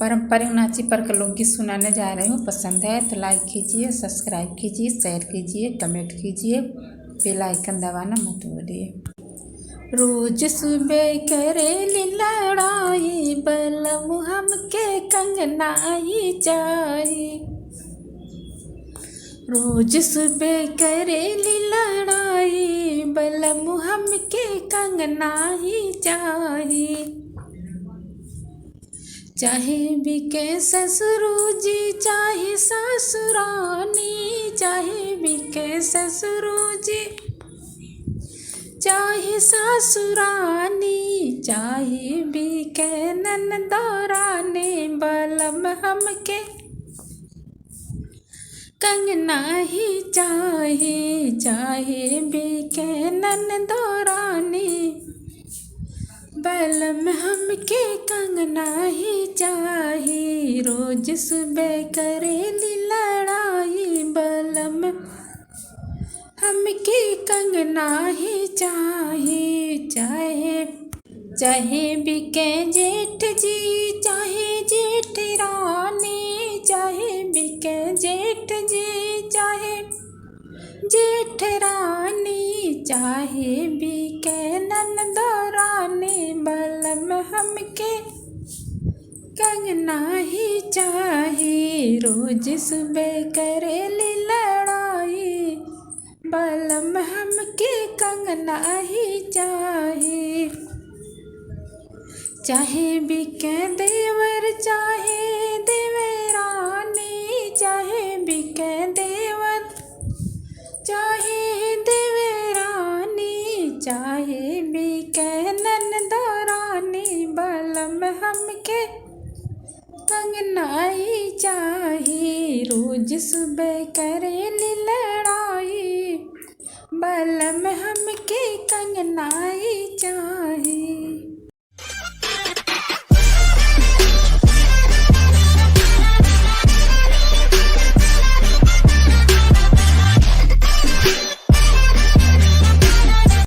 पारंपरिक नाची पर का लोकगीत सुनाने जा रही हूँ। पसंद है तो लाइक कीजिए, सब्सक्राइब कीजिए, शेयर कीजिए, कमेंट कीजिए, बेल आइकन दबाना मत भूलिए। रोज सुबह करेली लड़ाई, बलम हमके कंगनाई चाहिए। रोज सुबह करेली लड़ाई, बलम हमके कंगनाई चाहिए। चाहे बिके ससुर जी चाहे ससुरानी, चाहे बिके ससुर जी चाहे ससुरानी, चाहे बिके ननदरानी, बलम हमके कंगना ही चाहे। चाहे बिके ननदरानी, बलम हमके कंगना ही चाहिए। रोज सुबह करेली लड़ाई, बलम हमके कंगना ही चाहिए। चाहे बिके जेठ जी चाहे जेठ रानी, चाहे बिके जेठ जी चाहे जेठ रानी, चाहे बिके ननदरानी, बलम हमके कंगना ही चाहिए। रोज सुबह करेली लड़ाई, बलम हमके कंगना ही चाहिए। चाहे बिके देवर चाहे देवरानी, चाहे बिके देवर चाहे देवरानी, चाहे बिके ननदरानी, बलम हमके कंगना ही चाहिए। रोज सुबह करेली लड़ाई, बलम हमके कंगना ही चाहिए।